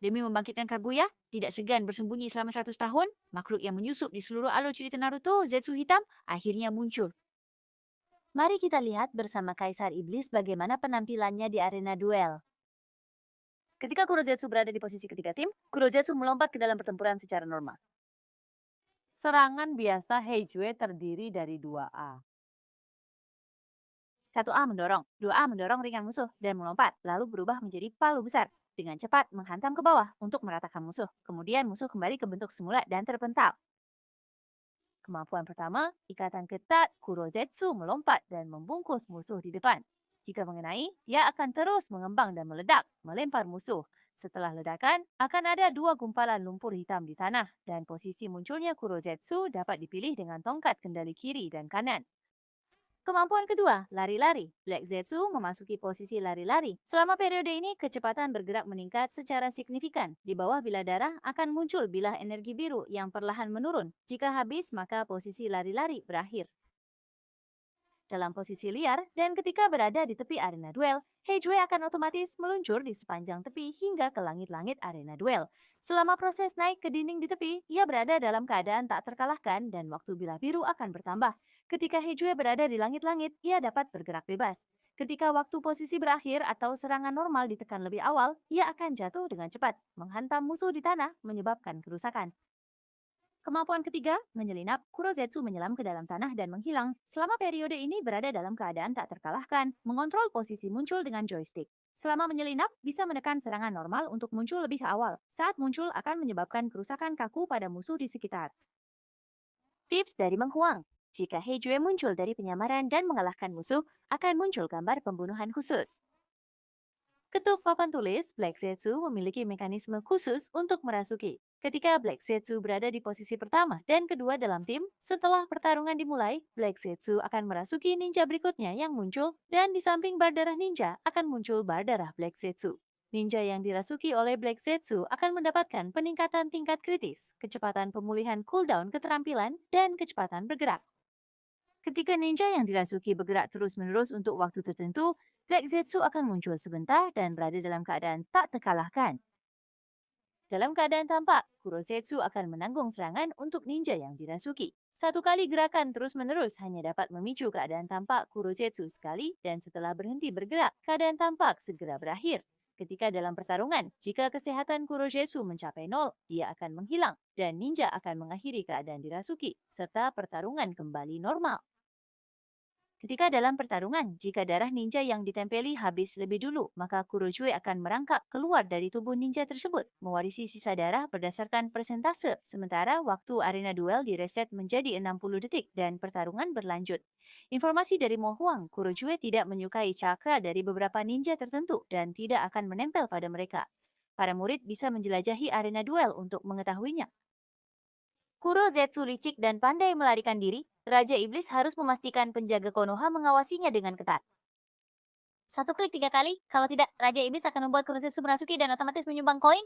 Demi membangkitkan Kaguya, tidak segan bersembunyi selama 100 tahun, makhluk yang menyusup di seluruh alur cerita Naruto, Zetsu Hitam, akhirnya muncul. Mari kita lihat bersama Kaisar Iblis bagaimana penampilannya di arena duel. Ketika Kurozetsu berada di posisi ketiga tim, Kurozetsu melompat ke dalam pertempuran secara normal. Serangan biasa Heijue terdiri dari 2A. 1A mendorong, 2A mendorong ringan musuh dan melompat, lalu berubah menjadi palu besar. Dengan cepat menghantam ke bawah untuk meratakan musuh. Kemudian musuh kembali ke bentuk semula dan terpental. Kemampuan pertama, ikatan ketat, Kurozetsu melompat dan membungkus musuh di depan. Jika mengenai, dia akan terus mengembang dan meledak, melempar musuh. Setelah ledakan, akan ada 2 gumpalan lumpur hitam di tanah, dan posisi munculnya Kurozetsu dapat dipilih dengan tongkat kendali kiri dan kanan. Kemampuan kedua, lari-lari. Black Zetsu memasuki posisi lari-lari. Selama periode ini, kecepatan bergerak meningkat secara signifikan. Di bawah bilah darah akan muncul bilah energi biru yang perlahan menurun. Jika habis, maka posisi lari-lari berakhir. Dalam posisi liar, dan ketika berada di tepi arena duel, Heijue akan otomatis meluncur di sepanjang tepi hingga ke langit-langit arena duel. Selama proses naik ke dinding di tepi, ia berada dalam keadaan tak terkalahkan dan waktu bilah biru akan bertambah. Ketika Heijue berada di langit-langit, ia dapat bergerak bebas. Ketika waktu posisi berakhir atau serangan normal ditekan lebih awal, ia akan jatuh dengan cepat, menghantam musuh di tanah, menyebabkan kerusakan. Kemampuan ketiga, menyelinap, Kurozetsu menyelam ke dalam tanah dan menghilang. Selama periode ini berada dalam keadaan tak terkalahkan, mengontrol posisi muncul dengan joystick. Selama menyelinap, bisa menekan serangan normal untuk muncul lebih awal. Saat muncul akan menyebabkan kerusakan kaku pada musuh di sekitar. Tips dari Meng Huang. Jika Heijue muncul dari penyamaran dan mengalahkan musuh, akan muncul gambar pembunuhan khusus. Ketuk papan tulis, Black Zetsu memiliki mekanisme khusus untuk merasuki. Ketika Black Zetsu berada di posisi pertama dan kedua dalam tim, setelah pertarungan dimulai, Black Zetsu akan merasuki ninja berikutnya yang muncul, dan di samping bar darah ninja akan muncul bar darah Black Zetsu. Ninja yang dirasuki oleh Black Zetsu akan mendapatkan peningkatan tingkat kritis, kecepatan pemulihan cooldown keterampilan, dan kecepatan bergerak. Ketika ninja yang dirasuki bergerak terus-menerus untuk waktu tertentu, Black Zetsu akan muncul sebentar dan berada dalam keadaan tak terkalahkan. Dalam keadaan tampak, Kurozetsu akan menanggung serangan untuk ninja yang dirasuki. Satu kali gerakan terus-menerus hanya dapat memicu keadaan tampak Kurozetsu sekali, dan setelah berhenti bergerak, keadaan tampak segera berakhir. Ketika dalam pertarungan, jika kesehatan Kurozetsu mencapai 0, dia akan menghilang, dan ninja akan mengakhiri keadaan dirasuki, serta pertarungan kembali normal. Ketika dalam pertarungan, jika darah ninja yang ditempeli habis lebih dulu, maka Kurochue akan merangkak keluar dari tubuh ninja tersebut, mewarisi sisa darah berdasarkan persentase, sementara waktu arena duel direset menjadi 60 detik dan pertarungan berlanjut. Informasi dari Mo Huang, Kurochue tidak menyukai cakra dari beberapa ninja tertentu dan tidak akan menempel pada mereka. Para murid bisa menjelajahi arena duel untuk mengetahuinya. Kurozetsu licik dan pandai melarikan diri, Raja Iblis harus memastikan penjaga Konoha mengawasinya dengan ketat. 1 klik 3 kali, kalau tidak, Raja Iblis akan membuat Kurozetsu merasuki dan otomatis menyumbang koin.